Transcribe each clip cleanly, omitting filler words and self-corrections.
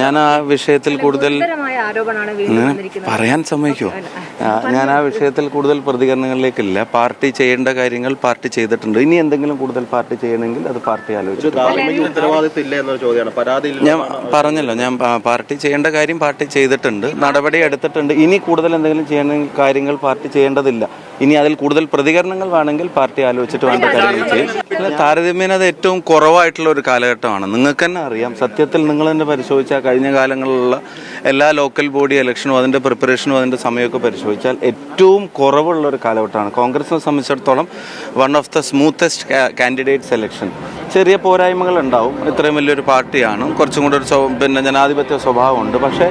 ഞാൻ ആ വിഷയത്തിൽ കൂടുതൽ പറയാൻ സമ്മതിക്കുമോ? ഞാൻ ആ വിഷയത്തിൽ കൂടുതൽ പ്രതികരണങ്ങളിലേക്കില്ല. പാർട്ടി ചെയ്യേണ്ട കാര്യങ്ങൾ പാർട്ടി ചെയ്തിട്ടുണ്ട്. ഇനി എന്തെങ്കിലും കൂടുതൽ പാർട്ടി ചെയ്യണമെങ്കിൽ അത് പാർട്ടി ആലോചിച്ചു. ഞാൻ പറഞ്ഞല്ലോ, ഞാൻ പാർട്ടി ചെയ്യേണ്ട കാര്യം പാർട്ടി ചെയ്തിട്ടുണ്ട്, നടപടി എടുത്തിട്ടുണ്ട്. ഇനി കൂടുതൽ എന്തെങ്കിലും ചെയ്യണമെങ്കിൽ കാര്യങ്ങൾ പാർട്ടി ചെയ്യേണ്ടതില്ല. ഇനി അതിൽ കൂടുതൽ പ്രതികരണങ്ങൾ വേണമെങ്കിൽ പാർട്ടി ആലോചിച്ചിട്ട് വേണ്ട കാര്യങ്ങൾ ചെയ്യും. താരതമ്യേന അത് ഏറ്റവും കുറവായിട്ടുള്ള ഒരു കാലഘട്ടമാണ്. നിങ്ങൾക്ക് തന്നെ അറിയാം, സത്യത്തിൽ നിങ്ങൾ തന്നെ പരിശോധിച്ചാൽ കഴിഞ്ഞ കാലങ്ങളിലുള്ള എല്ലാ ലോക്കൽ ബോഡി ഇലക്ഷനും അതിൻ്റെ പ്രിപ്പറേഷനും അതിൻ്റെ സമയമൊക്കെ പരിശോധിച്ചാൽ ഏറ്റവും കുറവുള്ള ഒരു കാലഘട്ടമാണ്. കോൺഗ്രസിനെ സംബന്ധിച്ചിടത്തോളം one of the smoothest candidate selection. ചെറിയ പോരായ്മകൾ ഉണ്ടാവും, ഇത്രയും വലിയൊരു പാർട്ടിയാണ്, കുറച്ചും കൂടെ ഒരു ജനാധിപത്യ സ്വഭാവമുണ്ട്. പക്ഷേ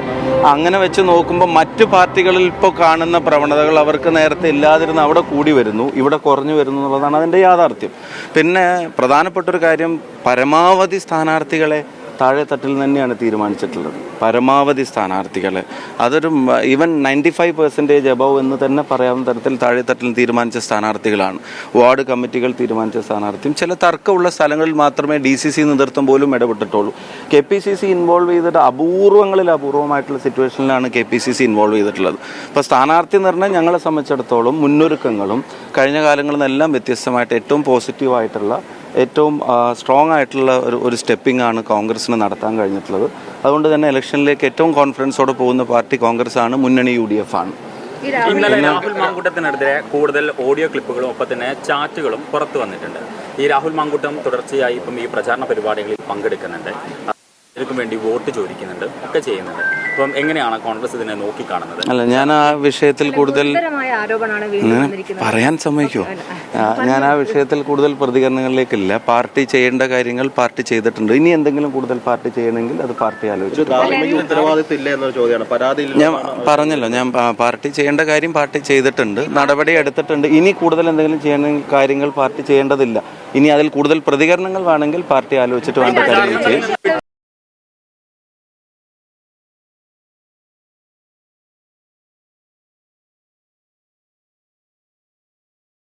അങ്ങനെ വെച്ച് നോക്കുമ്പോൾ മറ്റു പാർട്ടികളിൽ ഇപ്പോൾ കാണുന്ന പ്രവണതകൾ അവർക്ക് നേരത്തെ ഇല്ലാതിരുന്ന അവിടെ കൂടി വരുന്നു, ഇവിടെ കുറഞ്ഞു വരുന്നു എന്നുള്ളതാണ് അതിൻ്റെ യാഥാർത്ഥ്യം. പിന്നെ പ്രധാനപ്പെട്ടൊരു കാര്യം, പരമാവധി സ്ഥാനാർത്ഥികളെ താഴെത്തട്ടിൽ തന്നെയാണ് തീരുമാനിച്ചിട്ടുള്ളത്. പരമാവധി സ്ഥാനാർത്ഥികളെ അതൊരു ഈവൻ 95% എബവ് എന്ന് തന്നെ പറയാവുന്ന തരത്തിൽ താഴെത്തട്ടിൽ തീരുമാനിച്ച സ്ഥാനാർത്ഥികളാണ്. വാർഡ് കമ്മിറ്റികൾ തീരുമാനിച്ച സ്ഥാനാർത്ഥിയും ചില തർക്കമുള്ള സ്ഥലങ്ങളിൽ മാത്രമേ DCC നേതൃത്വം പോലും ഇടപെട്ടിട്ടുള്ളൂ. KPCC ഇൻവോൾവ് ചെയ്തിട്ട് അപൂർവമായിട്ടുള്ള സിറ്റുവേഷനിലാണ് KPCC ഇൻവോൾവ് ചെയ്തിട്ടുള്ളത്. അപ്പോൾ സ്ഥാനാർത്ഥി നിർണ്ണയം ഞങ്ങളെ സംബന്ധിച്ചിടത്തോളം മുന്നൊരുക്കങ്ങളും കഴിഞ്ഞ കാലങ്ങളിൽ നിന്നെല്ലാം വ്യത്യസ്തമായിട്ട് ഏറ്റവും പോസിറ്റീവായിട്ടുള്ള ഏറ്റവും സ്ട്രോങ് ആയിട്ടുള്ള ഒരു സ്റ്റെപ്പിംഗ് ആണ് കോൺഗ്രസിന് നടത്താൻ കഴിഞ്ഞിട്ടുള്ളത്. അതുകൊണ്ട് തന്നെ ഇലക്ഷനിലേക്ക് ഏറ്റവും കോൺഫിഡൻസോടെ പോകുന്ന പാർട്ടി കോൺഗ്രസ് ആണ്, മുന്നണി UDF ആണ്. ഇന്നലെ രാഹുൽ മാങ്കൂട്ടത്തിനെതിരെ കൂടുതൽ ഓഡിയോ ക്ലിപ്പുകളും ഒപ്പം തന്നെ ചാറ്റുകളും പുറത്തു വന്നിട്ടുണ്ട്. ഈ രാഹുൽ മാങ്കൂട്ടം തുടർച്ചയായി ഇപ്പം ഈ പ്രചാരണ പരിപാടികളിൽ പങ്കെടുക്കുന്നുണ്ട്, ഇതിനു വേണ്ടി വോട്ട് ചോദിക്കുന്നുണ്ട്, ഒക്കെ ചെയ്യുന്നുണ്ട്. അപ്പം എങ്ങനെയാണ് കോൺഗ്രസ് ഇതിനെ നോക്കിക്കാണുന്നത്? അല്ല, ഞാൻ ആ വിഷയത്തിൽ കൂടുതൽ പറയാൻ സമ്മതിക്കുമോ? ഞാൻ ആ വിഷയത്തിൽ കൂടുതൽ പ്രതികരണങ്ങളിലേക്കില്ല. പാർട്ടി ചെയ്യേണ്ട കാര്യങ്ങൾ പാർട്ടി ചെയ്തിട്ടുണ്ട്. ഇനി എന്തെങ്കിലും കൂടുതൽ പാർട്ടി ചെയ്യണമെങ്കിൽ അത് പാർട്ടി ആലോചിച്ചു. ഞാൻ പറഞ്ഞല്ലോ, ഞാൻ പാർട്ടി ചെയ്യേണ്ട കാര്യം പാർട്ടി ചെയ്തിട്ടുണ്ട്, നടപടി എടുത്തിട്ടുണ്ട്. ഇനി കൂടുതൽ എന്തെങ്കിലും ചെയ്യണമെങ്കിൽ കാര്യങ്ങൾ പാർട്ടി ചെയ്യേണ്ടതില്ല. ഇനി അതിൽ കൂടുതൽ പ്രതികരണങ്ങൾ വേണമെങ്കിൽ പാർട്ടി ആലോചിച്ചിട്ട് വേണ്ട കാര്യങ്ങൾ ചെയ്യും.